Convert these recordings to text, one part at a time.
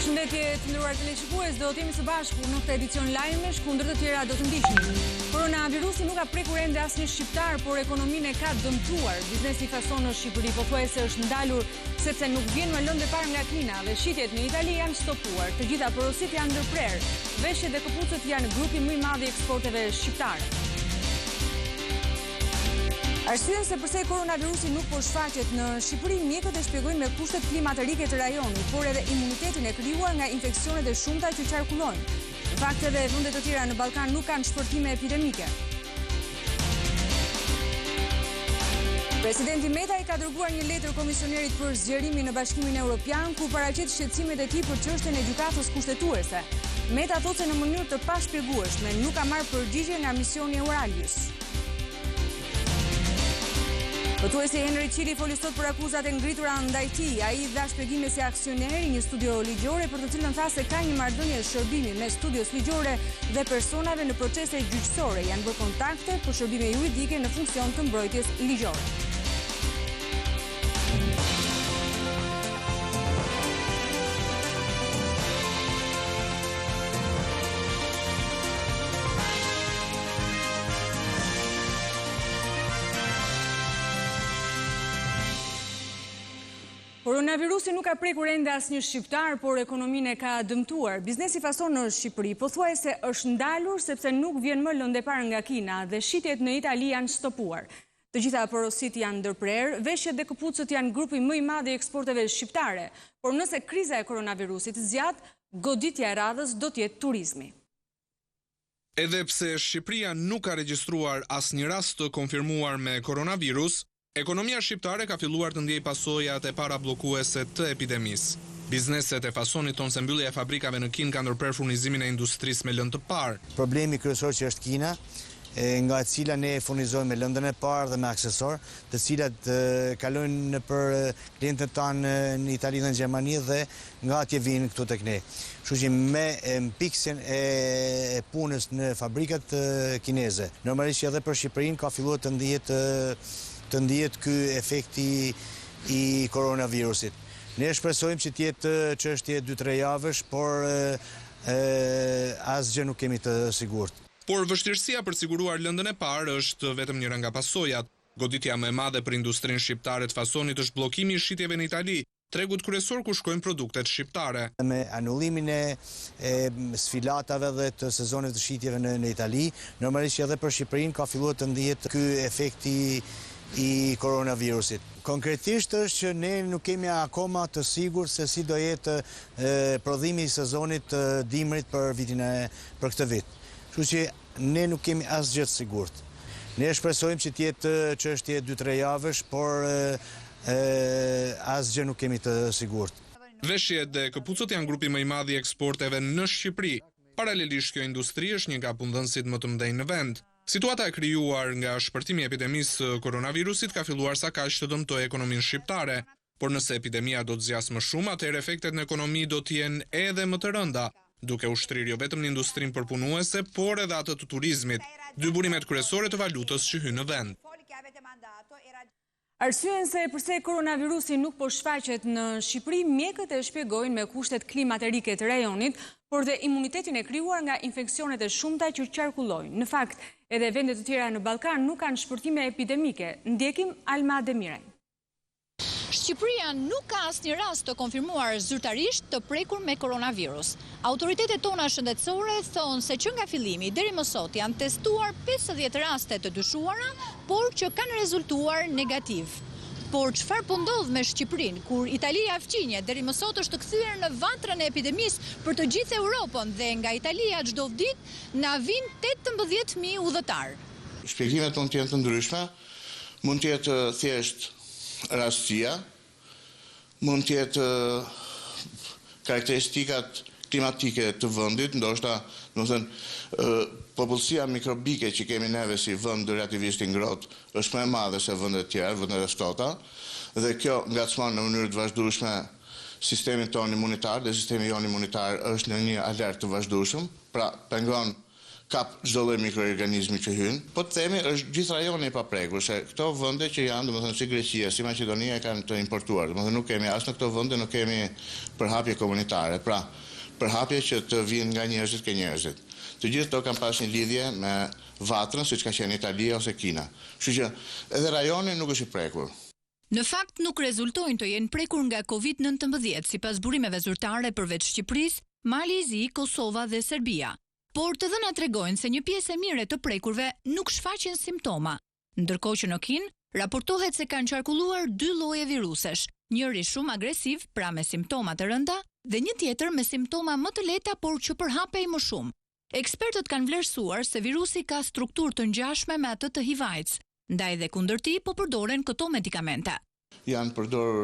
Përshëndetje të nderuar televizionistë, do të jemi së bashku në këtë edicion lajme, kundër të tjera do të ndiqni. Koronavirusi nuk ka prekur ende asnjë shqiptar, por ekonominë ka dëmtuar. Biznesi fason në Shqipëri pothuajse është ndalur sepse nuk vjen më lëndë parë nga Kina dhe shitjet në Itali janë stopuar. Të gjitha porosit janë ndërprer. Veshjet dhe këpucët janë grupi më i madh i eksporteve shqiptare. Arsyen se pse koronavirusi nuk po shfaqet në Shqipëri, mjekët e shpjegojnë me kushtet klimatike të rajonit, por edhe imunitetin e krijuar nga infeksionet e shumta që qarkullojnë. Në fakt edhe vende të tjera në Ballkan nuk kanë shpërthime epidemike. Presidenti Meta i ka dërguar një letër komisionerit për zgjerimin në Bashkimin Evropian, ku paraqet shqetësimet e tij për çështjen e gjykatës kushtetuese. Meta thotë se në mënyrë të pashpjegueshme nuk ka marrë përgjigje nga misioni Euralius. Votuesi Henry Cili foli sot për akuzat e ngritura ndaj tij. Ai dha shpjegime si aksioner i një studio ligjore, për të cilën tha se ka një marrëdhënie shërbimi mes studios ligjore dhe personave në procese gjyqësore. Janë bërë kontakte për shërbime juridike në funksion të mbrojtjes ligjore. Koronavirusi nuk ka prekur ende asnjë shqiptar, por ekonominë ka dëmtuar. Biznesi fason në Shqipëri pothuajse është ndalur sepse nuk vjen më lëndë parë nga Kina dhe shitjet në Itali janë stopuar. Të gjitha porosit janë ndërprer, veshjet dhe këpucët janë grupi më i madh i eksporteve shqiptare. Por nëse kriza e koronavirusit zgjat, goditja e radhës do të jetë turizmi. Edhe pse Shqipëria nuk ka regjistruar asnjë rast të konfirmuar me koronavirus, ekonomia shqiptare ka filluar të ndjej pasojat e parablokuese të epidemisë. Bizneset e fasonit tonë se mbyllja e fabrikave në Kinë ka ndërprer furnizimin e industrisë me lëndë të parë. Problemi kryesor që është Kina, nga e cila ne furnizojmë me lëndën e parë dhe me aksesor, të cilat kalojnë për klientët tanë në Itali dhe në Gjermani dhe nga atje vinë këtu tek ne. Kështu që me piksin e punës në fabrikat kineze, normalisht edhe për Shqipërinë ka filluar të ndihet ky efekti i koronavirusit. Ne shpresojmë që të jetë çështje 2-3 javësh, por asgjë nuk kemi të sigurt. Por vështirësia për siguruar lëndën e parë është vetëm njëra nga pasojat. Goditja më e madhe për industrinë shqiptare të fasonit është bllokimi i shitjeve në Itali, tregut kryesor ku shkojnë produktet shqiptare. Me anullimin e sfilatave dhe të sezonit të shitjeve në Itali, normalisht edhe për Shqipërinë ka filluar të ndihet ky efekti i koronavirusit. Konkretisht është që ne nuk kemi akoma të sigurt se si do jetë prodhimi i sezonit të dimrit për këtë vit. Kështu që ne nuk kemi asgjë të sigurt. Ne shpresojmë që të jetë çështje 2-3 javësh, por asgjë nuk kemi të sigurt. Veshjet dhe këpucët janë grupi më i madh i eksporteve në Shqipëri. Paralelisht kjo industri është një nga punëdhënësit më të mëdhenj në vend. Situata e krijuar nga shpërtimi i epidemisë koronavirusit ka filluar sa kaq të dëmtojë ekonominë shqiptare, por nëse epidemia do të zgjasë më shumë, atëherë efektet në ekonomi do të jenë edhe më të rënda, duke ushtrirë jo vetëm në industrinë përpunuese, por edhe atë të turizmit, dy burimet kryesore të valutës që hynë në vend. Arsyen se pse koronavirusi nuk po shfaqet në Shqipëri, mjekët e shpjegojnë me kushtet klimatike të rajonit, por dhe imunitetin e krijuar nga infeksionet e shumta që qarkullojnë. Në fakt, edhe vende të tjera në Ballkan nuk kanë shpërthime epidemike. Ndjekim Alma Demiraj. Shqipëria nuk ka asnjë rast të konfirmuar zyrtarisht të prekur me koronavirus. Autoritetet tona shëndetësore thonë se që nga fillimi deri më sot janë testuar 50 raste të dyshuara, por që kanë rezultuar negativ. Por çfarë po ndodh me Shqipërinë, kur Italia fqinje deri më sot është kthyer në vatrën e epidemisë për të gjithë Europën dhe nga Italia çdo ditë na vijnë 18.000 udhëtar. Shpjegimet mund të jenë të ndryshme, mund të jetë thjesht rastësia, mund të jetë karakteristikat klimatike të vendit, ndoshta, popullsia mikrobike që kemi neve si vend relativisht i ngrohtë është më e madhe se vendet tjera, vendet e ftohta, dhe kjo ngacmon në mënyrë të vazhdueshme sistemin tonë imunitar, dhe sistemi jonë imunitar është në një alert të vazhdueshëm, pra pengon kap çdo lloj mikroorganizmi që hyn, po të themi është gjithë rajoni i paprekur, se këto vende që janë, domethënë si Greqia, si Maqedonia kanë të importuar, domethënë nuk kemi as në këto vende nuk kemi përhapje komunitare, pra përhapje që të vinë nga njerëzit ke njerëzit. Të gjithë këto kanë pas një lidhje me vatrën, siç ka qenë Italia ose Kina. Kështu që edhe rajoni nuk është i prekur. Në fakt nuk rezultojnë të jenë prekur nga COVID-19 sipas burimeve zyrtare përveç Shqipërisë, Mali i Zi, Kosova dhe Serbia. Por të dhënat tregojnë se një pjesë e mire të prekurve nuk shfaqen simptoma, ndërkohë që në Kinë raportohet se kanë qarkulluar 2 lloje virusesh, njëri shumë agresiv, pra me simptoma të rënda, dhe një tjetër me simptoma më të lehta por që përhapej më shumë. Ekspertët kanë vlerësuar se virusi ka strukturë të ngjashme me atë të HIV-AIDS, ndaj dhe kundër tij po përdoren këto medikamente. Janë përdor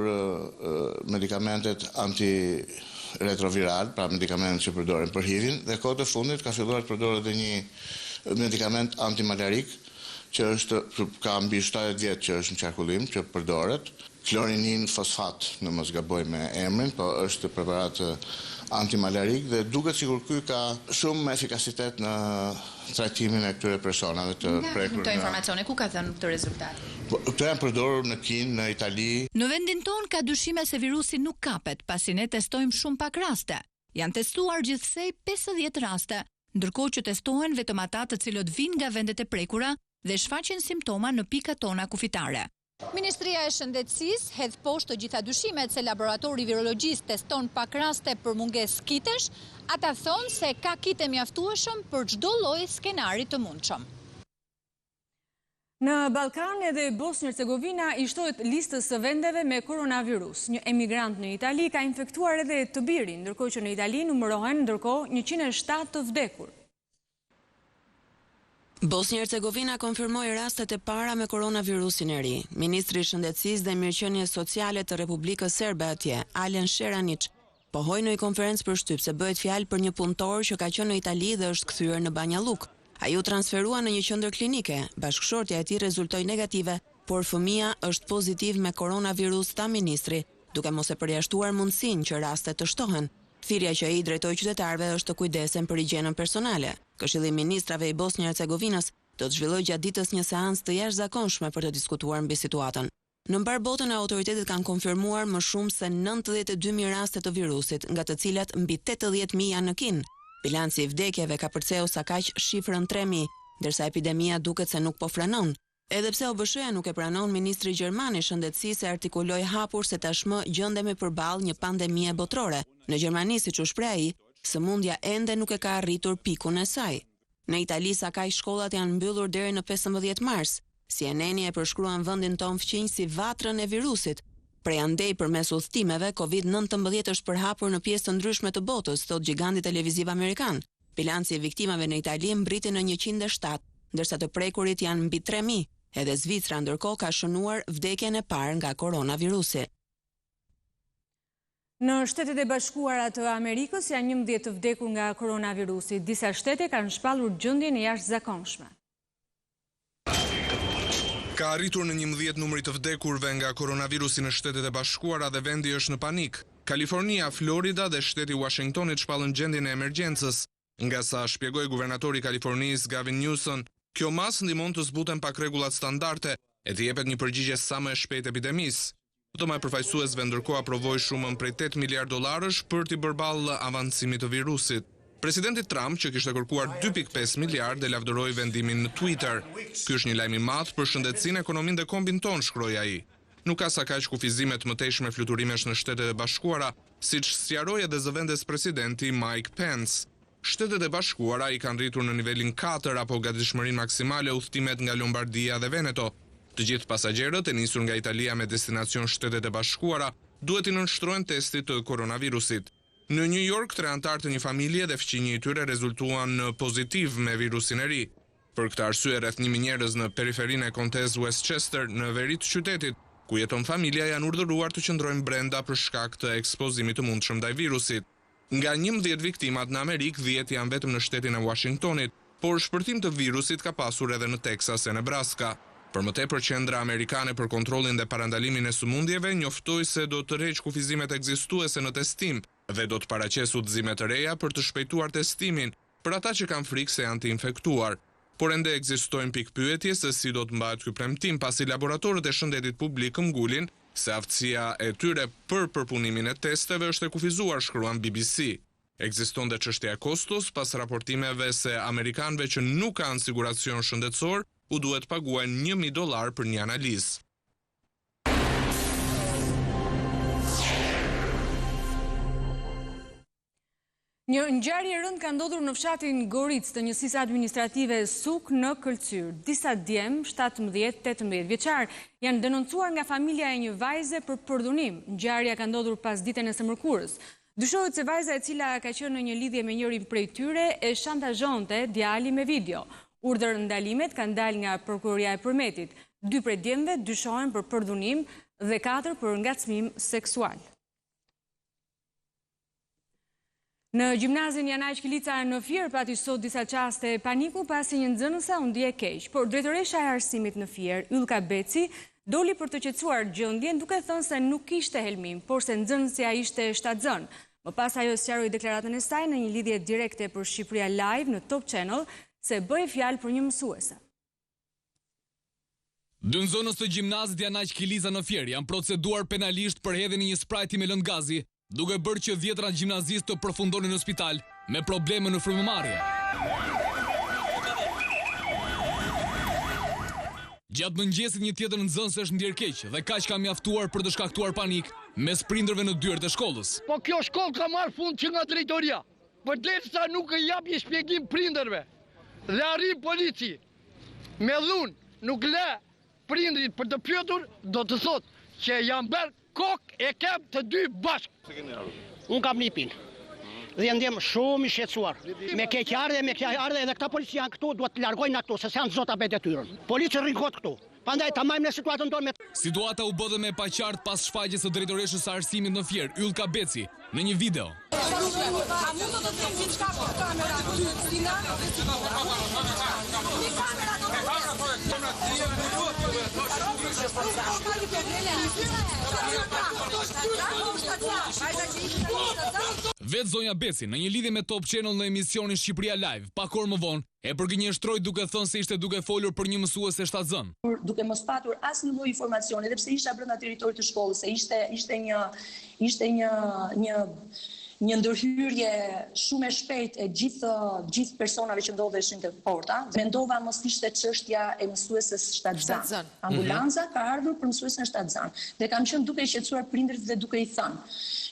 medikamentet antiretroviral, pra medikamentet që përdoren për HIV-in, dhe kohët e fundit ka filluar të përdoret edhe një medikament antimalarik që ka mbi 70 vjet që është në qarkullim, që përdoret, klorinin fosfat, në mos gaboj me emrin, po është preparat antimalarik dhe duket sikur ky ka shumë efikasitet në trajtimin e këtyre personave të prekur. Këto informacione ku ka thënë këtë rezultat? Këto janë përdorur në Kinë, në Itali. Në vendin ton ka dyshime se virusi nuk kapet, pasi ne testojmë shumë pak raste. Janë testuar gjithsej 50 raste, ndërkohë që testohen vetëm ata të cilët vinë nga vendet e prekura dhe shfaqen simptoma në pikat tona kufitare. Ministria e Shëndetësisë hedh poshtë të gjitha dyshimet se laboratori virologjisë teston pak raste për mungesë kitesh, ata thonë se ka kite mjaftueshëm për çdo lloj skenari të mundshëm. Në Ballkan edhe Bosnjë-Hercegovina i shtohet listës së vendeve me koronavirus. Një emigrant në Itali ka infektuar edhe të birin, ndërkohë që në Itali numërohen ndërkohë 107 të vdekur. Bosnjë-Hercegovina konfirmoi rastet e para me koronavirusin e ri. Ministri i Shëndetësisë dhe Mirëqenies Sociale të Republikës Serbe atje, Alen Sheranic, pohoi në një konferencë për shtyp se bëhet fjalë për një punëtor që ka qenë në Itali dhe është kthyer në Banja Luk. Ai u transferua në një qendër klinike. Bashkëshortja e tij rezultoi negative, por fëmia është pozitiv me koronavirus, tha ministri, duke mos e përjashtuar mundësinë që rastet të shtohen. Thirrja që ai drejtoi qytetarëve është të kujdesen për higjienën personale. Këshilli i Ministrave i Bosnjë-Hercegovinës do të zhvillojë gjatë ditës një seancë të jashtëzakonshme për të diskutuar mbi situatën. Në mbar botën autoritetet kanë konfirmuar më shumë se 92.000 raste të virusit, nga të cilat mbi 80.000 janë në Kinë. Bilanci i vdekjeve ka përcjellë sa kaq shifrën 3.000, ndërsa epidemia duket se nuk po frenon. Edhe pse OBSH-ja nuk e pranon, ministri gjerman i shëndetësisë artikuloi hapur se tashmë gjendemi përballë një pandemie botërore. Në Gjermani, siç u shpreh ai, sëmundja ende nuk e ka arritur pikun e saj. Në Itali sa kaq shkollat janë mbyllur deri në 15 mars. CNN-i e përshkruan vendin ton fqinj si vatrën e virusit. Prej andej përmes udhëtimeve, COVID-19 është përhapur në pjesë të ndryshme të botës, thot giganti televiziv amerikan. Bilanci i viktimave në Itali mbriti në 107, ndërsa të prekurit janë mbi 3.000. Edhe Zvicra ndërkohë ka shënuar vdekjen e parë nga koronavirusi. Në Shtetet e Bashkuara të Amerikës janë 11 të vdekur nga koronavirusi. Disa shtete kanë shpallur gjendjen e jashtëzakonshme. Ka arritur në 11 numri të vdekurve nga koronavirusi në Shtetet e Bashkuara dhe vendi është në panik. Kalifornia, Florida dhe shteti Washingtonit shpallën gjendjen e emergjencës. Nga sa shpjegoi guvernatori i Kalifornisë Gavin Newsom, kjo mas ndihmon të zbuten pak rregullat standarde e të jepet një përgjigje sa më e shpejtë epidemisë. Doma e përfaqësuesve ndërkohë aprovoi shumën prej $8 miliardë për t'i bërë ballë avancimit të virusit. Presidenti Trump, që kishte kërkuar 2.5 miliardë, lavdëroi vendimin në Twitter. Ky është një lajm i madh për shëndetësinë, ekonominë dhe kombin ton, shkroi ai. Nuk ka sa kaq kufizime të mëtejshme fluturimesh në Shtetet e Bashkuara, siç sqaroi edhe zëvendës presidenti Mike Pence. Shtetet e Bashkuara i kanë rritur në nivelin 4 apo gatishmërinë maksimale udhëtimet nga Lombardia dhe Veneto. Të gjithë pasagjerët e nisur nga Italia me destinacion Shtetet e Bashkuara duhet i nënshtrohen testit të koronavirusit. Në New York, 3 antar të një familje dhe fëmijë i tyre rezultuan pozitiv me virusin e ri. Për këtë arsye, rreth 1.000 njerëz në periferinë e kontez Westchester në veri të qytetit, ku jeton familja, janë urdhëruar të qëndrojnë brenda për shkak të ekspozimit të mundshëm ndaj virusit. Nga 11 viktimat në Amerikë, 10 janë vetëm në shtetin e Washingtonit, por shpërthim të virusit ka pasur edhe në Texas e Nebraska. Për më tepër, Qendra Amerikane për kontrollin dhe parandalimin e sëmundjeve njoftoi se do të rreqë kufizimet ekzistuese në testim dhe do të paraqesë udhëzime të reja për të shpejtuar testimin për ata që kanë frikë se janë të infektuar, por ende ekzistojnë pikpyetje se si do të mbahet ky premtim pasi laboratorët e shëndetit publik mbulin se aftësia e tyre për përpunimin e testeve është e kufizuar, shkruan BBC. Ekziston dhe çështja e kostos pas raportimeve se amerikanëve që nuk kanë siguracion shëndetësor u duhet paguajnë $1.000 për një analizë. Një ngjarje e rëndë ka ndodhur në fshatin Goric të njësisë administrative Suk në Kthyer. Disa djem, 17-18 vjeçar, janë denoncuar nga familja e një vajze për përdhunim. Ngjarja ka ndodhur pas ditën e së mërkurës. Dyshohet se vajza e cila ka qenë në një lidhje me njërin prej tyre e shantazhonte djalin me video. Urdhër ndalimet kanë dalë nga prokuroria e Përmetit. 2 prej djemve dyshohen për përdhunim dhe 4 për ngacmim seksual. Në gjimnazin Janaj Kilica në Fier pati sot disa qaste paniku pasi një nxënëse u ndje keq, por drejtoresha e arsimit në Fier, Ylka Beci, doli për të qetësuar gjendjen duke thënë se nuk kishte helmim, por se nxënësja ishte shtatzën. Më pas ajo sqaroi deklaratën e saj në një lidhje direkte për Shqipëria Live në Top Channel se bëi fjalë për një mësuese. 2 nxënës të gjimnazit Janaj Kilica në Fier janë proceduar penalisht për hedhjen e një sprajti me lëndë gazi, duke bërë që 10 gjimnazistë të përfundonin në spital me probleme në frymëmarrje. Gjatë mëngjesit një tjetër nxënës është ndjer keq dhe kaq ka mjaftuar për të shkaktuar panik mes prindërve në dyert e shkollës. Po kjo shkollë ka marrë fund që nga drejtoria, përderisa nuk e jap një shpjegim prindërve dhe arrin polici me dhunë, nuk le prindrit për të pyetur, do të thotë që janë bërë kokë e kem të dy bashkë. Unë kam një pinë dhe ndjem shumë i shqetësuar. Me keqardhje edhe këta policia janë këtu, duhet të largojnë nga këtu, se janë zota be detyrën. Policia rrinkot këtu. Prandaj ta marrim në situatën tonë me. Situata u bë dhe më e paqartë pas shfaqjes së drejtoreshës së arsimit në Fier, Ylka Beci, në një video. Vetë zonja Beci, në një lidhje me Top Channel në emisionin Shqipëria Live, pak orë më vonë, e përgënjeshtroi duke thënë se ishte duke folur për një mësuese shtatzën. Duke mos patur asnjë lloj informacioni, edhe pse isha brenda territorit të shkollës, se ishte një ndërhyrje shumë e shpejtë e gjithë personave që ndodheshin te porta. Mendova mos ishte çështja e mësueses shtatzën. Ambulanca ka ardhur për mësuesen shtatzën. Dhe kam qenë duke i qetësuar prindërit dhe duke i thënë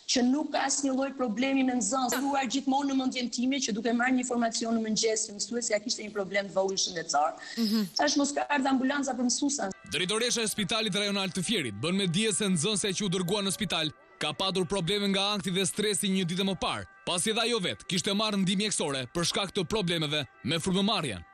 që nuk ka asnjë lloj problemi me nxënës. Ruar gjithmonë në mendjen time që duke marrë një informacion në mëngjes se mësuesja kishte një problem të vogël shëndetësor. Thash mos ka ardhur ambulanca për mësuesen. Drejtoresha e Spitalit Rajonal të Fierit bën me dije se nxënësja që u dërgua në spital ka patur probleme nga ankthi dhe stresi një ditë më parë, pasi dhe ajo vetë kishte marrë ndihmë mjekësore për shkak të problemeve me frymëmarrjen.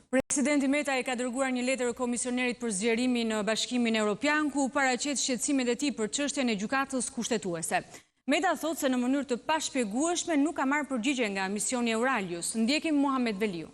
Presidenti Metaj ka dërguar një letër komisionerit për zgjerimin në Bashkimin Evropian, ku paraqet shqetësimet e tij për çështjen e gjykatës kushtetuese. Meta thotë se në mënyrë të pashpjegueshme nuk ka marrë përgjigje nga misioni Euralius. Ndjekim Muhamet Veliu.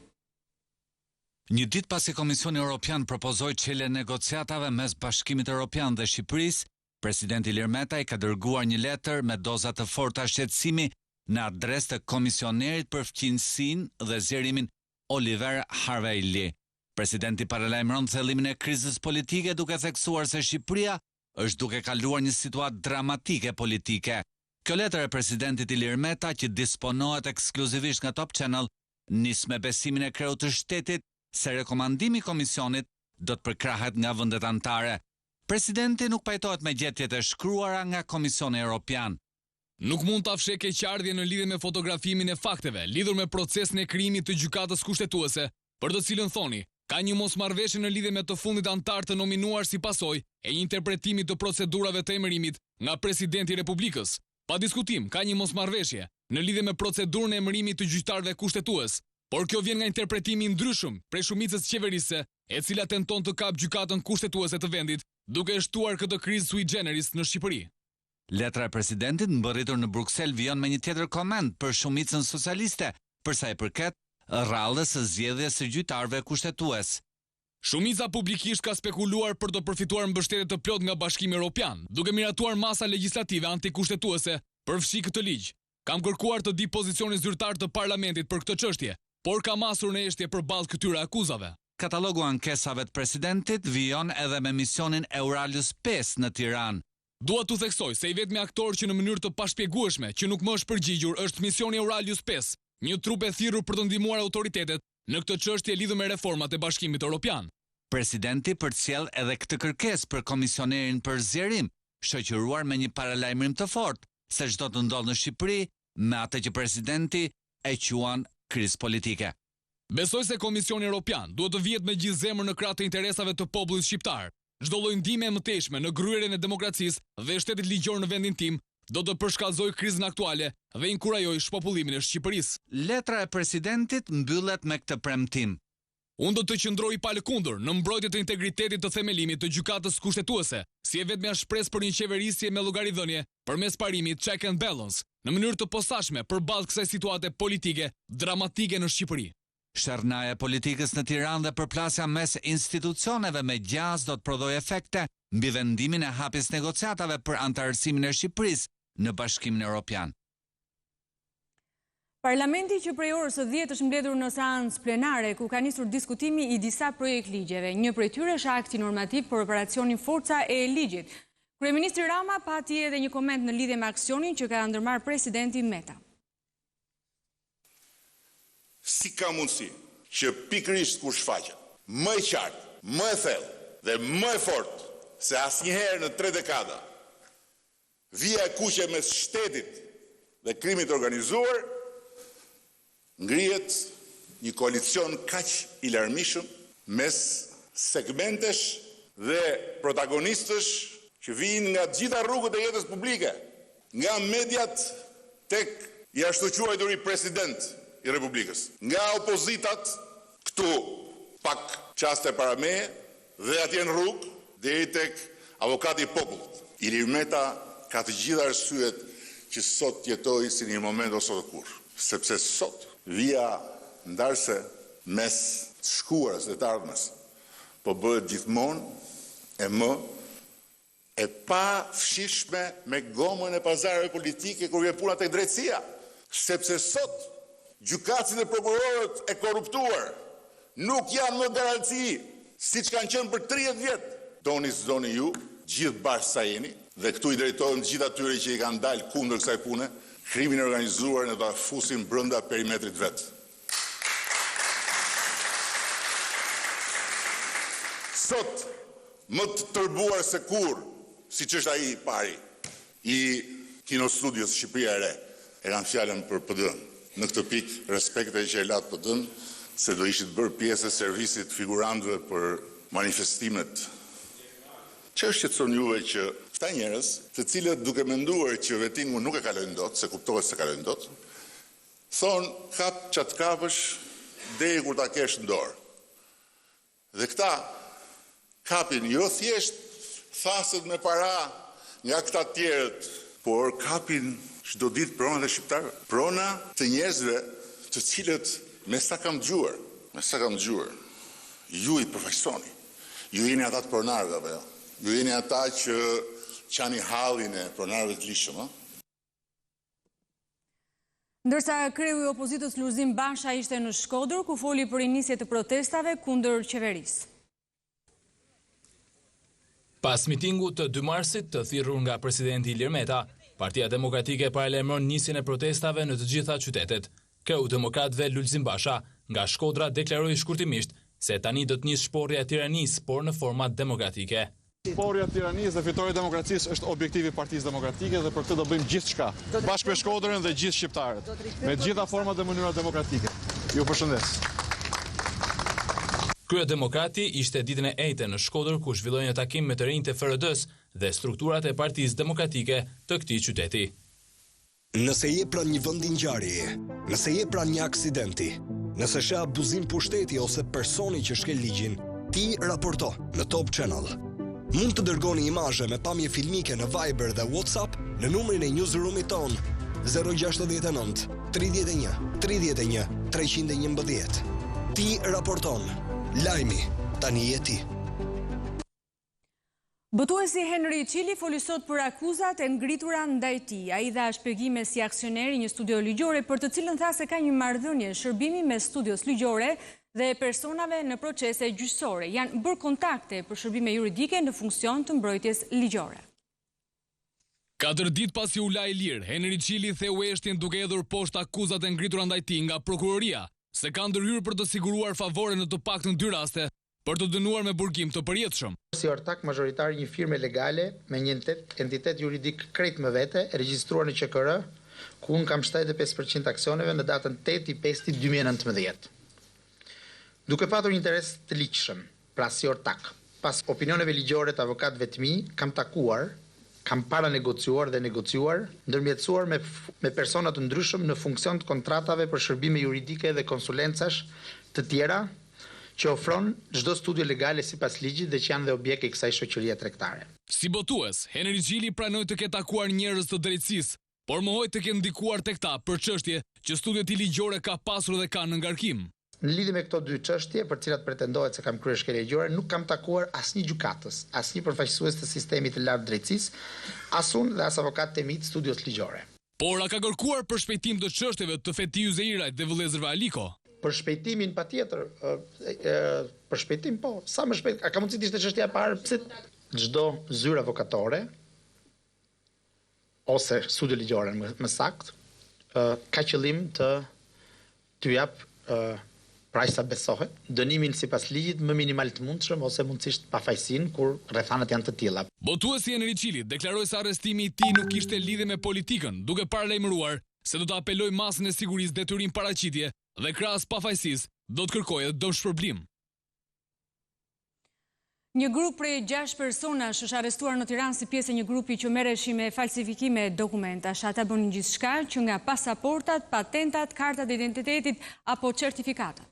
Një ditë pasi Komisioni Evropian propozoi çeljen e negociatave mes Bashkimit Evropian dhe Shqipërisë, presidenti Ilir Metaj ka dërguar një letër me doza të forta shqetësimi në adresë të komisionerit për fqinjësinë dhe zgjerimin Oliver Harvey. Presidenti paralajmëron thellimin e krizës politike duke theksuar se Shqipëria është duke kaluar një situatë dramatike politike. Kjo letër e presidentit Ilir Metaj, që disponohet ekskluzivisht nga Top Channel, nis me besimin e kreut të shtetit se rekomandimi i komisionit do të përkrahet nga vendet anëtare. Presidenti nuk pajtohet me gjetjet e shkruara nga Komisioni Evropian. Nuk mund të afshë keqardhje në lidhje me fotografimin e fakteve lidhur me procesin e krijimit të gjykatës kushtetuese, për të cilën thoni ka një mosmarrveshje në lidhje me të fundit antar të nominuar si pasojë e një interpretimi të procedurave të emërimit nga presidenti i Republikës. Pa diskutim, ka një mosmarrveshje në lidhje me procedurën e emërimit të gjyqtarëve kushtetues, por kjo vjen nga interpretimi i ndryshëm prej shumicës qeverisë, e cila tenton të kapë gjykatën kushtetuese të vendit, duke shtuar këtë krizë sui generis në Shqipëri. Letra e presidentit mbërritur në Bruksel vijon me një tjetër koment për shumicën socialiste, për sa i përket rrallës së zgjedhjes së gjyqtarëve kushtetues. Shumica publikisht ka spekuluar për të përfituar mbështetje të plot nga Bashkimi Evropian, duke miratuar masa legjislative antikushtetuese për fshi këtë ligj. Kam kërkuar të di pozicionin zyrtar të Parlamentit për këtë çështje, por ka masur në eshtje përballë këtyre akuzave. Katalogu ankesave të presidentit vijon edhe me misionin Euralius 5 në Tiranë. Dua t'u theksoj se i vetmi aktor që në mënyrë të pashpjegueshme që nuk më është përgjigjur është misioni Euralius 5, një trup e thirrur për të ndihmuar autoritetet në këtë çështje lidhur me reformat e Bashkimit Evropian. Presidenti përcjell edhe këtë kërkesë për komisionerin për zgjerim, shoqëruar me një paralajmërim të fortë se çdo të ndodhë në Shqipëri me atë që presidenti e quan krizë politike. Besoj se Komisioni Evropian duhet të vihet me gjithë zemër në krah të interesave të popullit shqiptar. Çdo lloj ndihme e mëtejshme në ngryerjen e demokracisë dhe shtetit ligjor në vendin tim do të përshkallëzoj krizën aktuale dhe inkurajoj shpopullimin e Shqipërisë. Letra e presidentit mbyllet me këtë premtim. Unë do të qëndroj pa lëkundur në mbrojtje të integritetit të themelimit të gjykatës kushtetuese, si e vetmja shpresë për një qeverisje me llogaridhënie përmes parimit check and balance, në mënyrë të posaçme përballë kësaj situate politike dramatike në Shqipëri. Shërnaja e politikës në Tiranë dhe përplasja mes institucioneve me gjaz do të prodhojë efekte mbi vendimin e hapjes negociatave për antarësimin e Shqipërisë në Bashkimin Evropian. Parlamenti që prej orës së 10 është mbledhur në seancë plenare ku ka nisur diskutimi i disa projekt ligjeve. Një prej tyre është akti normativ për operacionin Forca e ligjit. Kryeministri Rama pati edhe një koment në lidhje me aksionin që ka ndërmarrë presidenti Meta. Si ka mundësi që pikërisht kur shfaqet më e qartë, më e thellë dhe më e fortë se asnjëherë në 3 dekada vija e kuqe mes shtetit dhe krimit organizuar, ngrihet një koalicion kaq i larmishëm mes segmentesh dhe protagonistësh që vijnë nga gjitha rrugët e jetës publike, nga mediat tek i ashtu quajturi president i Republikës, nga opozitat këtu pak qaste para meje dhe atje në rrugë deri tek avokati i popullit. Ilir Meta ka të gjitha arsyet që sot jetoj si një moment ose të kurrë, sepse sot vija ndarse mes shkuarës dhe të ardhmes po bëhet gjithmonë e pa fshishme me gomën e pazareve politike kur vjen puna tek drejtësia, sepse sot gjykatësit dhe prokurorët e korruptuar nuk janë më garanci siç kanë qenë për 30 vjet. Doni s'doni ju, gjithë bashkë sa jeni, dhe këtu i drejtohem të gjithë atyre që i kanë dalë kundër kësaj pune, krimin e organizuar në ta fusin brenda perimetrit vet. Sot, më të tërbuar se kur, siç është ai i pari, i kinostudios Shqipëria e Re, e kanë fjalën për PD-n. Në këtë pikë, respekte që e latë PD-n, se do ishit bërë pjesë e servisit figurantëve për manifestimet. Që është qetëson juve që këta njerëz, të cilët duke menduar që vettingu nuk e kalojnë dot, se kuptohet se kalojnë dot, thonë kap çat kapësh deri kur ta kesh në dorë. Dhe këta kapin jo thjesht thaset me para nga këta tjerët, por kapin çdo ditë pronat e shqiptarëve, prona të njerëzve të cilët me sa kam dëgjuar, ju i përfaqësoni. Ju jeni ata të pronarëve apo jo? Ju jeni ata që qani hallin e pronarëve të lishëm, a? Ndërsa kreu i opozitës Lulzim Basha ishte në Shkodër, ku foli për inisje të protestave kundër qeverisë. Pas mitingu të 2 marsit të thirrur nga presidenti Ilir Meta, Partia Demokratike paralajmëron nisjen e protestave në të gjitha qytetet. Kreu demokratëve Lulzim Basha nga Shkodra deklaroi shkurtimisht se tani do të nisë shporrja e tiranisë, por në format demokratike. Shporrja e tiranisë dhe fitoria e demokracisë është objektivi i Partisë Demokratike dhe për këtë do bëjmë gjithçka, bashkë me Shkodrën dhe gjithë shqiptarët, me të gjitha format dhe mënyra demokratike. Ju përshëndes. Kryedemokrati ishte ditën e ejte në Shkodër ku zhvilloi një takim me të rinjtë e FRD-s dhe strukturat e Partisë Demokratike të këtij qyteti. Nëse je pranë një vendi ngjarjeje, nëse je pranë një aksidenti, nëse sheh abuzim pushteti ose personi që shkel ligjin, ti raporto në Top Channel. Mund të dërgoni imazhe me pamje filmike në Viber dhe WhatsApp në numrin e newsroomit ton 069 31 31 311. Ti raporton. Lajmi tani je ti. Botuesi Henry Cili foli sot për akuzat e ngritura ndaj tij. Ai dha shpjegime si aksioner i një studio ligjore për të cilën tha se ka një marrëdhënie shërbimi me studios ligjore dhe personave në procese gjyqësore. Janë bërë kontakte për shërbime juridike në funksion të mbrojtjes ligjore. 4 ditë pasi u la i lirë, Henry Cili theu eshtjen duke hedhur poshtë akuzat e ngritura ndaj tij nga prokuroria, se ka ndërhyrë për të siguruar favore në të paktën 2 raste për të dënuar me burgim të përjetshëm. Si ortak mazhoritar një firme legale me një entitet juridik krejt më vete, regjistruar në QKR, ku unë kam 75% aksioneve në datën 8/5/2019. Duke patur një interes të ligjshëm, pra si ortak, pas opinioneve ligjore të avokatëve të mi, kam takuar, kam para negociuar dhe negociuar, ndërmjetësuar me persona të ndryshëm në funksion të kontratave për shërbime juridike dhe konsulencash të tjera, që ofron çdo studio legale sipas ligjit dhe që janë dhe objekte i kësaj shoqërie tregtare. Si botues, Henry Cili pranoi të ketë takuar njerëz të drejtësisë, por mohoi të ketë ndikuar tek ta për çështje që studiot i ligjore ka pasur dhe kanë në ngarkim. Në lidhje me këto 2 çështje, për cilat pretendohet se kam kryer shkelje ligjore, nuk kam takuar asnjë gjykatës, asnjë përfaqësues të sistemit të lartë drejtësisë, as unë dhe as avokatët e mi të studios ligjore. Por a ka kërkuar për shpejtim të çështjeve të Fetiu Zeirajt dhe vëllezërve Aliko? Për shpejtimin patjetër, për shpejtim po, sa më shpejt, a ka mundësi të ishte çështja e parë, pse çdo zyrë avokatore ose studio ligjore më saktë, ka qëllim të jap pra sa besohet, dënimin sipas ligjit më minimal të mundshëm ose mundësisht pafajësinë kur rrethanat janë të tilla. Botuesi Henry Cili deklaroi se arrestimi i tij nuk kishte lidhje me politikën, duke paralajmëruar se do të apeloj masën e sigurisë detyrim paraqitje dhe krahas pafajësisë do të kërkojë dëmshpërblim. Një grup prej 6 personash është arrestuar në Tiranë si pjesë e një grupi që merreshi me falsifikime dokumentash. Ata bënin gjithçka që nga pasaportat, patentat, kartat e identitetit apo certifikatat.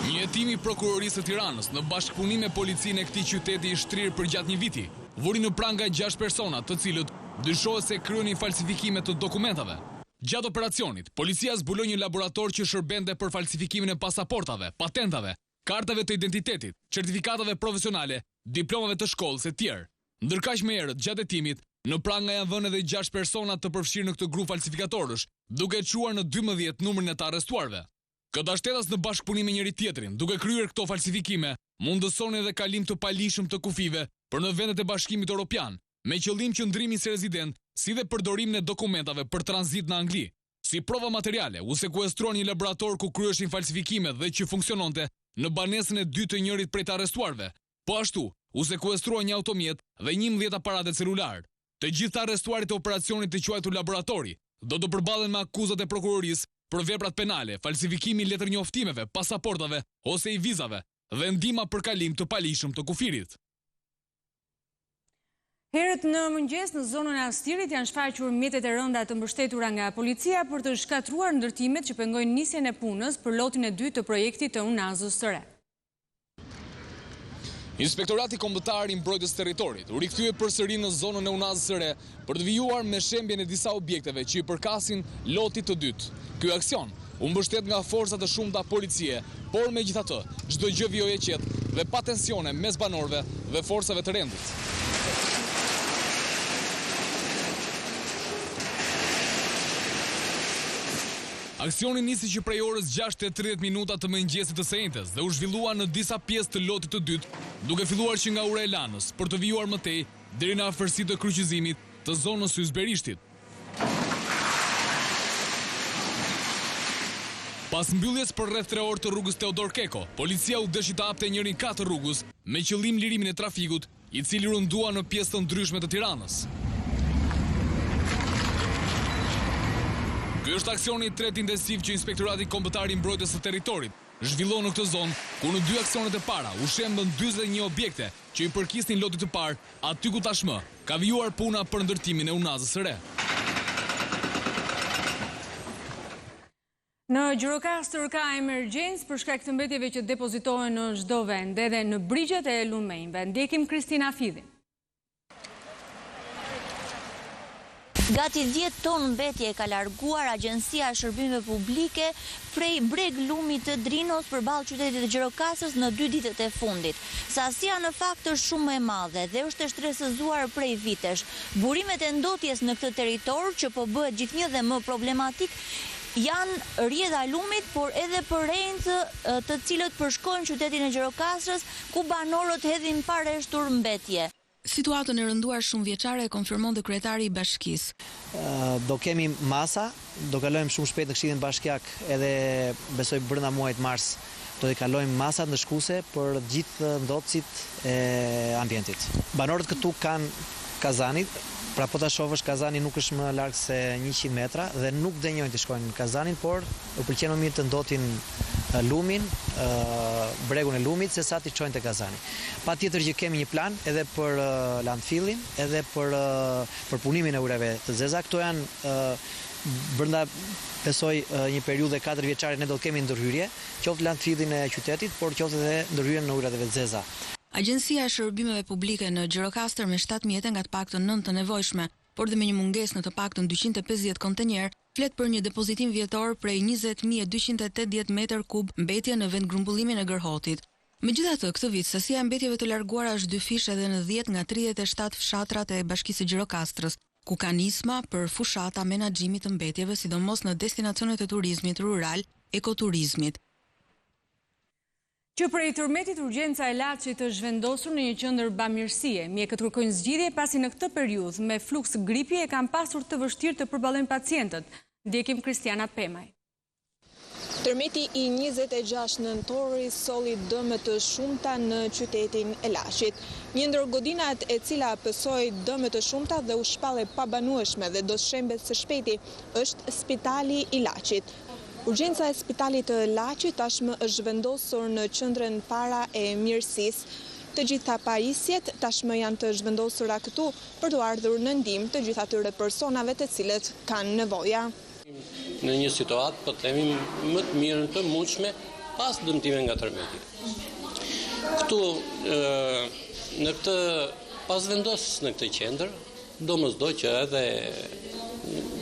Një hetim i prokurorisë së Tiranës në bashkëpunim me policinë e këtij qyteti i shtrirë për gjatë një viti, vuri në pranë nga 6 persona, të cilët dyshohet se kryenin falsifikime të dokumentave. Gjatë operacionit, policia zbuloi një laborator që shërbente për falsifikimin e pasaportave, patentave, kartave të identitetit, certifikatave profesionale, diplomave të shkollës e tjerë. Ndërkaq më herët gjatë hetimit, në pranë nga janë vënë edhe 6 persona të përfshirë në këtë grup falsifikatorësh, duke çuar në 12 numrin e të arrestuarve. Këta shtetas në bashkëpunim me njëri tjetrin, duke kryer këto falsifikime, mundësonin edhe kalim të palishëm të kufive për në vendet e Bashkimit Evropian, me qëllim qëndrimi si rezident, si dhe përdorimin e dokumentave për tranzit në Angli. Si prova materiale, u sekuestruan një laborator ku kryeshin falsifikimet dhe që funksiononte në banesën e 2 të njërit prej të arrestuarve. Po ashtu, u sekuestruan një automjet dhe 11 aparate celular. Të gjithë të arrestuarit e operacionit të quajtur laboratori do të përballen me akuzat e prokurorisë për veprat penale, falsifikimi letër njoftimeve, pasaportave ose i vizave dhe ndihma për kalim të palishëm të kufirit. Herët në mëngjes në zonën e Astirit janë shfaqur mjetet e rënda të mbështetura nga policia për të shkatruar ndërtimet që pengojnë nisjen e punës për lotin e 2 të projektit të Unazës së Re. Inspektorati Kombëtar i Mbrojtjes Territorit u rikthye përsëri në zonën e Unazës së Re për të vijuar me shembjen e disa objekteve që i përkasin lotit të 2. Ky aksion u mbështet nga forca të shumta policie, por megjithatë, çdo gjë vijoi e qetë dhe pa tensione mes banorëve dhe forcave të rendit. Aksioni nisi që prej orës 6:30 të mëngjesit të së njëjtës dhe u zhvillua në disa pjesë të lotit të 2, duke filluar që nga ura e lanës për të vijuar më tej deri në afërsitë të kryqëzimit të zonës së Ysberishtit. Pas mbylljes për rreth 3 orë të rrugës Teodor Keko, policia u dëshi të hapte njërin katë rrugës me qëllim lirimin e trafikut, i cili rëndua në pjesë të ndryshme të Tiranës. Ky është aksioni i tretë intensiv që Inspektorati Kombëtar i Mbrojtjes së Territorit zhvillon në këtë zonë, ku në 2 aksionet e para u shembën 41 objekte që i përkisnin lotit të parë, aty ku tashmë ka vijuar puna për ndërtimin e Unazës së Re. Në Gjirokastër ka emergjencë për shkak të mbetjeve që depozitohen në çdo vend, edhe në brigjet e lumenjve. Ndjekim Kristina Fidhin. Gati 10 ton mbetje ka larguar Agjencia e Shërbimeve Publike prej breg lumit të Drinos përballë qytetit të Gjirokastrës në 2 ditët e fundit. Sasia në fakt është shumë e madhe dhe është e shtresëzuar prej vitesh. Burimet e ndotjes në këtë territor që po bëhet gjithnjë dhe më problematik janë rrjedha lumit, por edhe për rejnë të cilët përshkojnë qytetin e Gjirokastrës, ku banorët hedhin pa rreshtur mbetje. Situatën e rënduar shumë vjeçare e konfirmon dhe kryetari i bashkisë. Do kemi masa, do kalojmë shumë shpejt në Këshillin Bashkiak edhe besoj brenda muajit mars do të kalojmë masat ndëshkuese për gjithë ndotësit e ambientit. Banorët këtu kanë kazanit, pra po ta shohësh kazani nuk është më larg se 100 metra dhe nuk dënjojnë të shkojnë në kazanin, por u pëlqen më mirë të ndotin lumin, bregun e lumit, se sa të çojnë te kazani. Patjetër që kemi një plan edhe për landfillin, edhe për punimin e ujrave të zeza. Këto janë brenda besoj një periudhë 4 vjeçare ne do të kemi ndërhyrje, qoftë landfillin e qytetit, por qoftë edhe ndërhyrjen në ujrave të zeza. Agjencia e Shërbimeve Publike në Gjirokastër me 7 mjete nga të paktën 9 të nevojshme, por dhe me një mungesë në të paktën 250 kontenjer, flet për një depozitim vjetor prej 20.280 metër kub mbetje në vend grumbullimin e Gërhotit. Megjithatë, këtë vit sasia e mbetjeve të larguara është 2 fish edhe në 10 nga 37 fshatrat e Bashkisë së Gjirokastrës, ku ka nisma për fushata menaxhimit të mbetjeve, sidomos në destinacionet e turizmit rural, ekoturizmit. Që prej tërmetit urgjenca e Laçit është vendosur në një qendër bamirësie. Mjekët kërkojnë zgjidhje pasi në këtë periudhë me fluks gripi e kanë pasur të vështirë të përballojnë pacientët. Ndjekim Kristiana Pemaj. Tërmeti i 26 nëntori solli dëme të shumta në qytetin e Laçit. Një ndër godinat e cila pësoi dëme të shumta dhe u shpallë pabanueshme dhe do shembet së shpejti është Spitali i Laçit. Urgjenca e Spitalit të Laçit tashmë është vendosur në qendrën para e mirësisë. Të gjitha pajisjet tashmë janë të zhvendosura këtu për të ardhur në ndihmë të gjitha atyre personave të cilët kanë nevoja. Në një situatë, po themi, më të mirë të mundshme pas dëmtime nga tërmeti. Këtu në këtë pas vendosjes në këtë qendër, domosdoshmë që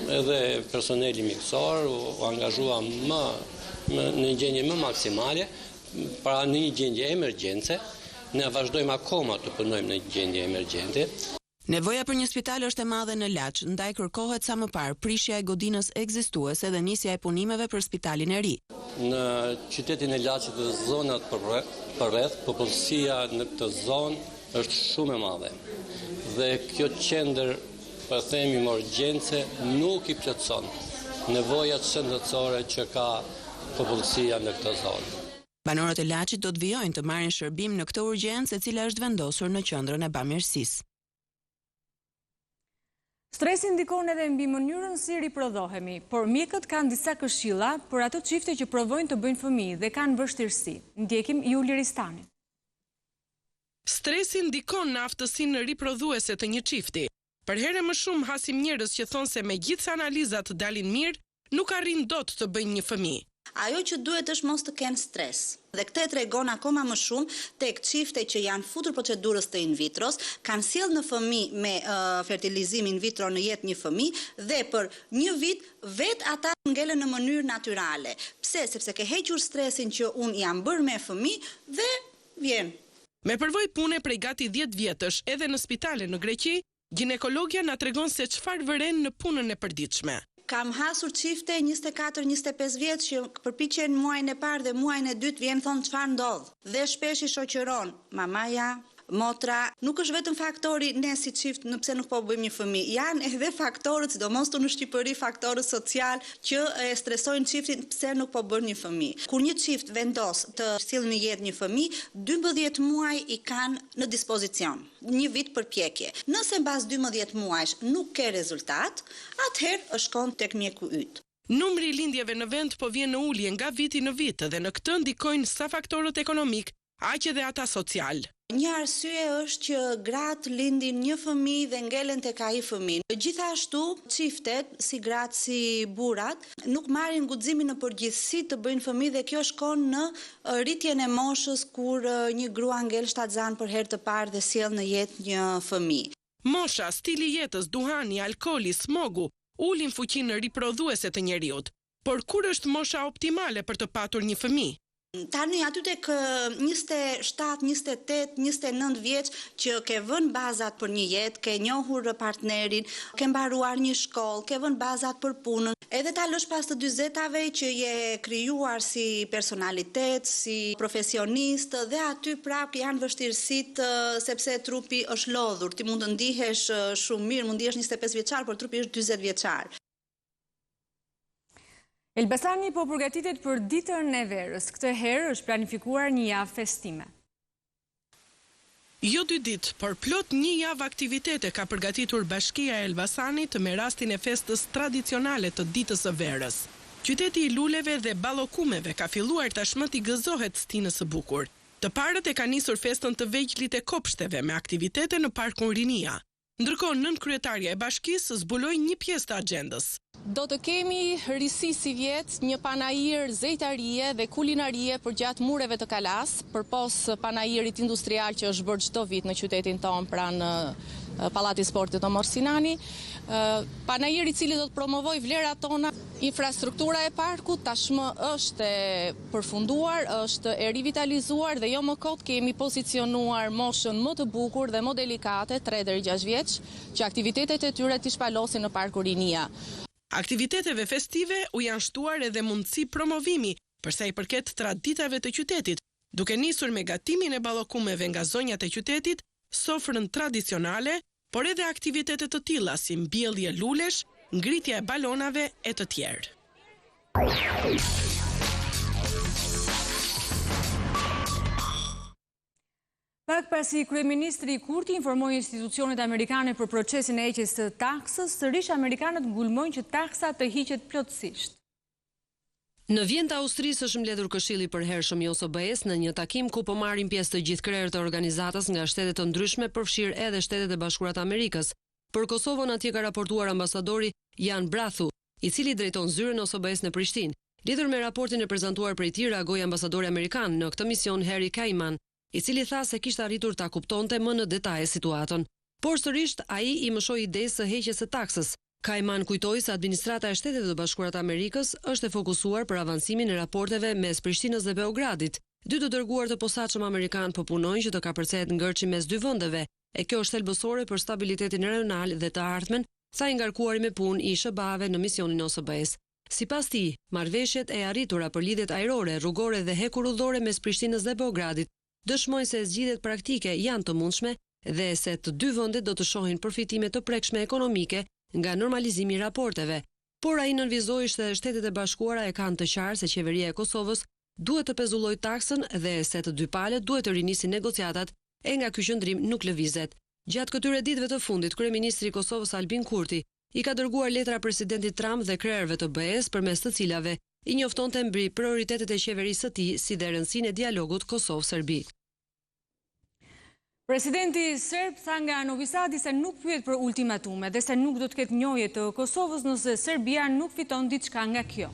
edhe personeli mjekësor u angazhua në një gjendje më maksimale, pra në një gjendje emergjence. Ne vazhdojmë akoma të punojmë në një gjendje emergjente. Nevoja për një spital është e madhe në Laç, ndaj kërkohet sa më parë prishja e godinës ekzistuese dhe nisja e punimeve për spitalin e ri. Në qytetin e Laçit dhe zonat përreth, popullsia në këtë zonë është shumë e madhe. Dhe kjo qendër, për themi më urgjence, nuk i plotëson nevojat shëndetësore që ka popullsia në këtë zonë. Banorët e Laçit do të vijojnë të marrin shërbim në këtë urgjencë e cila është vendosur në qendrën e bamirësisë. Stresi ndikon edhe mbi mënyrën si riprodhohemi, por mjekët kanë disa këshilla për ato çifte që provojnë të bëjnë fëmijë dhe kanë vështirësi. Ndjekim Juli Ristanin. Stresi ndikon në aftësinë riprodhuese të një çifti. Për herë më shumë hasim njerëz që thonë se megjithëse analizat dalin mirë, nuk arrin dot të bëjnë një fëmijë. Ajo që duhet është mos të kenë stres. Dhe këtë e tregon akoma më shumë tek çifte që janë futur procedurës të in vitros, kanë sjellë në fëmijë me fertilizim in vitro në jetë një fëmijë dhe për një vit vetë ata ngelen në mënyrë natyrale. Pse? Sepse ke hequr stresin që unë jam bërë me fëmijë dhe vjen. Me përvojë pune prej gati 10 vjetësh edhe në spitale në Greqi, ginekologja na tregon se çfarë vëren në punën e përditshme. Kam hasur çifte 24-25 vjeç që përpiqen muajin e parë dhe muajin e dytë vjen thonë çfarë ndodh. Dhe shpesh i shoqëron mamaja, motra. Nuk është vetëm faktori ne si çift nëse nuk po bëjmë një fëmijë. Janë edhe faktorët, sidomos në Shqipëri, faktorët social që e stresojnë çiftin pse nuk po bën një fëmijë. Kur një çift vendos të sjellë në jetë një fëmijë, 12 muaj i kanë në dispozicion. Një vit përpjekje. Nëse mbas 12 muajsh nuk ke rezultat, atëherë shkon tek mjeku yt. Numri i lindjeve në vend po vjen në ulje nga viti në vit dhe në këtë ndikojnë sa faktorët ekonomik, aq edhe ata social. Një arsye është që gratë lindin një fëmijë dhe ngelen tek ai fëmijë. Gjithashtu, çiftet, si gratë si burrat, nuk marrin guximin në përgjithësi të bëjnë fëmijë dhe kjo shkon në rritjen e moshës kur një grua ngel shtatzan për herë të parë dhe sjell në jetë një fëmijë. Mosha, stili jetës, duhani, alkooli, smogu, ulin fuqinë riprodhuese të njeriut. Por kur është mosha optimale për të patur një fëmijë? Tani aty tek 27, 28, 29 vjeç që ke vënë bazat për një jetë, ke njohur partnerin, ke mbaruar një shkollë, ke vënë bazat për punën. Edhe ta lësh pas të 40-tave që je krijuar si personalitet, si profesionist dhe aty prap janë vështirësitë sepse trupi është lodhur. Ti mund të ndihesh shumë mirë, mund ndihesh 25 vjeçar, por trupi është 40 vjeçar. Elbasani po përgatitet për ditën e verës. Këtë herë është planifikuar një javë festime. Jo 2 ditë, por plot një javë aktivitete ka përgatitur Bashkia e Elbasanit me rastin e festës tradicionale të ditës së verës. Qyteti i luleve dhe ballokumeve ka filluar tashmë t'i gëzohet stinës së bukur. Të parët e ka nisur festën të vegjëlit e kopshteve me aktivitete në Parkun Rinia. Ndërkohë nënkryetaria e bashkisë zbuloi një pjesë të agjendës. Do të kemi risi si vjet, një panajir zejtarie dhe kulinarie për gjatë mureve të Kalas, përpos panajirit industrial që është bërë çdo vit në qytetin tonë pranë Pallati Sportit Omar Sinani. Panajiri i cili do të promovoj vlerat tona. Infrastruktura e parkut tashmë është e përfunduar, është e rivitalizuar dhe jo më kot kemi pozicionuar moshën më të bukur dhe më delikate, 3 deri 6 vjeç, që aktivitetet e tyre t'i shpalosin në Parkun Rinia. Aktiviteteve festive u janë shtuar edhe mundësi promovimi përsa i përket traditave të qytetit, duke nisur me gatimin e ballokumeve nga zonjat e qytetit, sofrën tradicionale, por edhe aktivitete të tilla si mbjellje lulesh, ngritja e balonave e të tjerë. Pak pasi kryeministri Kurti informoi institucionet amerikane për procesin e heqjes së taksës, sërish amerikanët ngulmojnë që taksa të hiqet plotësisht. Në Vjen të Austrisë është mbledhur këshilli i përhershëm i OSBE-s në një takim ku po marrin pjesë të gjithë krerët e organizatës nga shtete të ndryshme, përfshirë edhe Shtetet e Bashkuara të Amerikës. Për Kosovën atje ka raportuar ambasadori Jan Brathu, i cili drejton zyrën e OSBE-s në Prishtinë. Lidhur me raportin e prezantuar prej tij, reagoi ambasadori amerikan në këtë mision Harry Kaiman, i cili tha se kishte arritur ta kuptonte më në detaje situatën. Por sërish ai i mëshoi idesë së heqjes së taksës. Kaiman kujtoi se administrata e Shtetit të Bashkuara të Amerikës është e fokusuar për avancimin e raporteve mes Prishtinës dhe Beogradit. 2 të dërguar të posaçëm amerikan po punojnë që të kapërcehet ngërçi mes 2 vendeve, e kjo është thelbësore për stabilitetin rajonal dhe të ardhmen, sa i ngarkuari me punë i SBA-ve në misionin e OSBE-s. Sipas tij, marrëveshjet e arritura për lidhjet ajrore, rrugore dhe hekurudhore mes Prishtinës dhe Beogradit dëshmojnë se zgjidhjet praktike janë të mundshme dhe se të 2 vendet do të shohin përfitime të prekshme ekonomike nga normalizimi i raporteve. Por ai nënvizoi se Shtetet e Bashkuara e kanë të qartë se qeveria e Kosovës duhet të pezullojë taksën dhe se të 2 palët duhet të rinisin negociatat e nga ky qëndrim nuk lëvizet. Gjatë këtyre ditëve të fundit, kryeministri i Kosovës Albin Kurti i ka dërguar letra presidentit Trump dhe krerëve të BE-s përmes të cilave i njoftonte mbi prioritetet e qeverisë së tij si dhe rëndësinë e dialogut Kosovë-Serbi. Presidenti serb tha nga Novi Sadi se nuk pyet për ultimatume dhe se nuk do të ketë njojje të Kosovës nëse Serbia nuk fiton diçka nga kjo.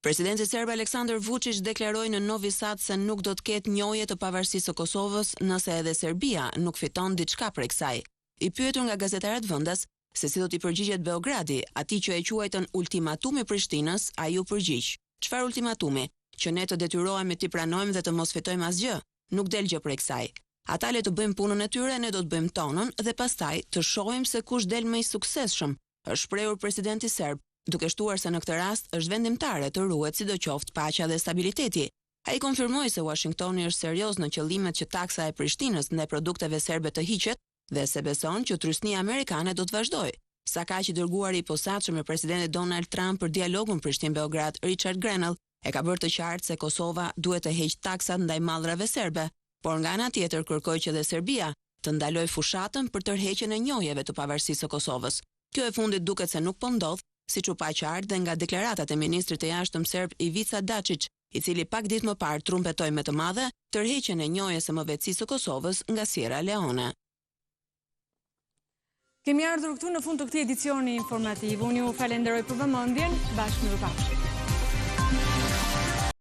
Presidenti serb Aleksandar Vučić deklaroi në Novi Sad se nuk do të ketë njojje të pavarësisë së Kosovës nëse edhe Serbia nuk fiton diçka prej kësaj. I pyetur nga gazetarët vendas se si do t'i përgjigjet Beogradi, atij që e quajtën ultimatumi Prishtinës, ai u përgjigj. Çfarë ultimatumi? Që ne të detyrohemi t'i pranojmë dhe të mos fitojmë asgjë. Nuk del gjë prej kësaj. Ata le të bëjmë punën e tyre, ne do të bëjmë tonën dhe pastaj të shohim se kush del më i suksesshëm, është shprehur presidenti serb, duke shtuar se në këtë rast është vendimtare të ruhet sidoqoftë paqja dhe stabiliteti. Ai konfirmoi se Washingtoni është serioz në qëllimet që taksa e Prishtinës ndaj produkteve serbe të hiqet dhe se beson që trysnia amerikane do të vazhdojë. Sa kaq i dërguari i posaçëm e presidentit Donald Trump për dialogun Prishtinë-Beograd, Richard Grenell, e ka bërë të qartë se Kosova duhet të heqë taksat ndaj mallrave serbe, por nga ana tjetër kërkoi që dhe Serbia të ndalojë fushatën për tërheqjen e njojjeve të pavarësisë së Kosovës. Kjo e fundit duket se nuk po ndodh, siç u pa qartë dhe nga deklaratat e ministrit të jashtëm serb Ivica Dačić, i cili pak ditë më parë trumpetoi me të madhe tërheqjen e njojjes së mëvetësisë së Kosovës nga Sierra Leone. Kemi ardhur këtu në fund të këtij edicioni informativ. Unë ju falenderoj për vëmendjen. Bashkë mirupafshim.